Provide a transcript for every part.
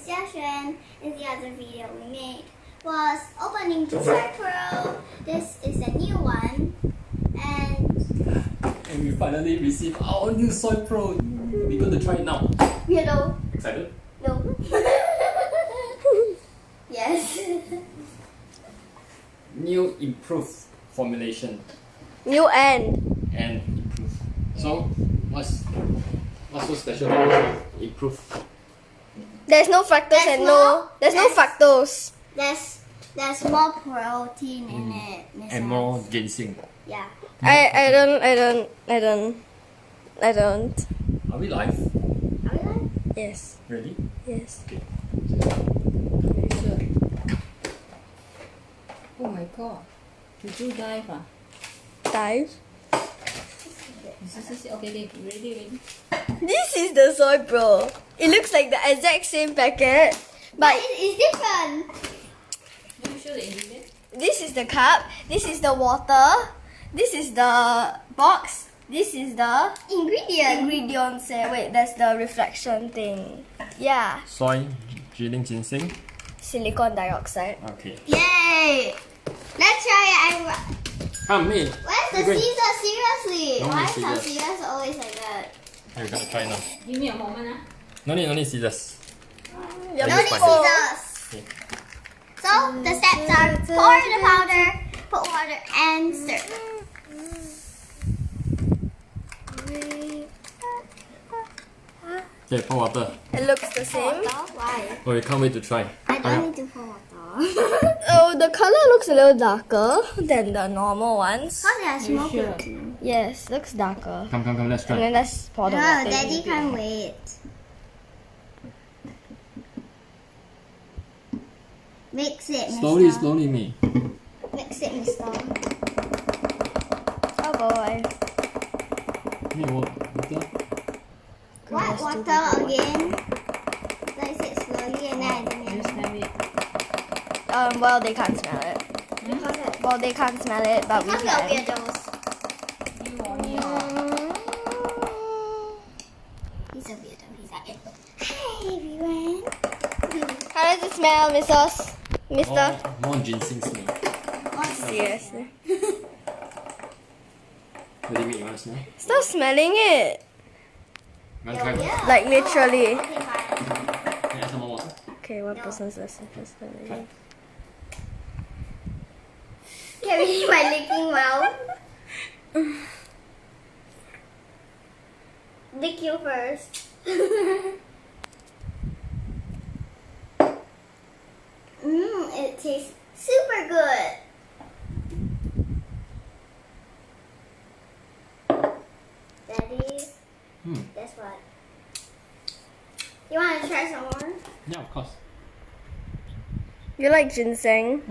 Xiaxuan. In the other video we made was opening the Soypro. This is a new one, And we finally received our new Soypro. We're going to try it now. you know, Excited? no. Yes. New improved formulation New end. and improved. So, what's so special about improved? There's no fructose and no. There's no fructose. There's more protein in it. And more ginseng. Yeah. I don't. Are we live? Are we live? Yes. Ready? Yes. Okay. Very sure. Oh my god. Did you dive? Dive. Okay, ready. This is the Soypro. It looks like the exact same packet, but It's different. Let me show the ingredient. this is the cup. This is the water. This is the box. This is the ingredients. Wait, that's the reflection thing. Yeah, Soy, Jilin Ginseng. silicon dioxide. Okay. Yay! Let's try it. Come, me. Where's the scissors? Seriously, No why need some scissors. scissors always like that? We're gonna try now. Give me a moment. No need scissors. Yeah, No use need my hand. scissors. Okay. So the steps are pour the powder, put water, and stir. Okay, pour water. It looks the same. Why? Oh, we can't wait to try. I don't need to pour water. Oh, the color looks a little darker than the normal ones. Because there's more sure? protein. Yes, looks darker. Come, let's And try. then let's pour the No, water. Daddy can't wait. Mix it, mister. Slowly, me. Mix it, mister. Oh boy. Me, water. What water again? Let's it slowly and then You smell it. Well, they can't smell it. Well, they can't smell it, but we Because they're can. weirdos. You or me He's a weirdo. He's like, hey everyone. How does it smell, Mrs. Mister? More ginseng smell. Seriously. What do you mean, you want to smell? Stop smelling it. You want to try? Yeah. Like literally. Okay, fine. Can I add some more water? Okay, one person's listening. Can we see my licking mouth? Lick you first. It tastes super good. Daddy, guess what? You want to try some more? Yeah, of course. You like ginseng?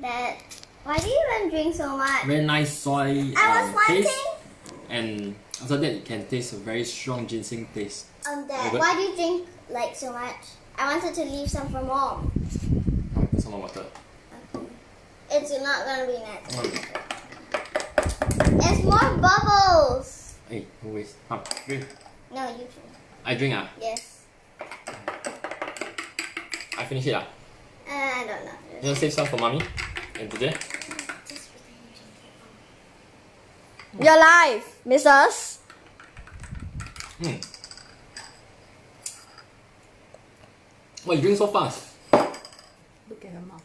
Dad, why do you even drink so much? Very nice soy I was taste. wanting. And after that, it can taste a very strong ginseng taste. Dad, Good. why do you drink like so much? I wanted to leave some for Mom. Come, put some more water. It's not gonna be nice. Come on. It's more bubbles. Hey, no waste. Come, drink. No, you drink. I drink ah. Yes. I finish it ah. I don't know. You want to save some for mommy? And today? You're live, Mrs. Why you drink so fast? Look at her mouth.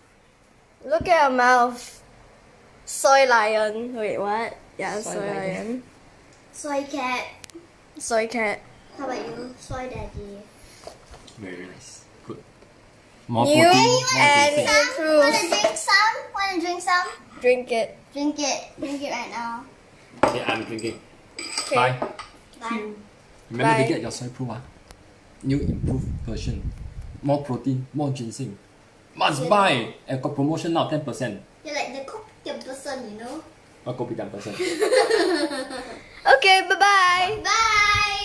Look at her mouth. Soy lion. Wait, what? Yeah, Soy soy lion. lion. Soy cat. Soy cat. How about you? Soy daddy. Very nice. Good. More New protein, more and ginseng. improved. Wanna drink some? Wanna drink some? Drink it. Drink it. Drink it right now. Okay, I'm drinking. Okay. Bye. Bye. Remember Bye. to get your Soypro ah. New improved version. More protein, more ginseng. Must buy! And got promotion now, 10%. You're like the cooked person, you know? Or go be 10%. Okay, bye-bye. Bye!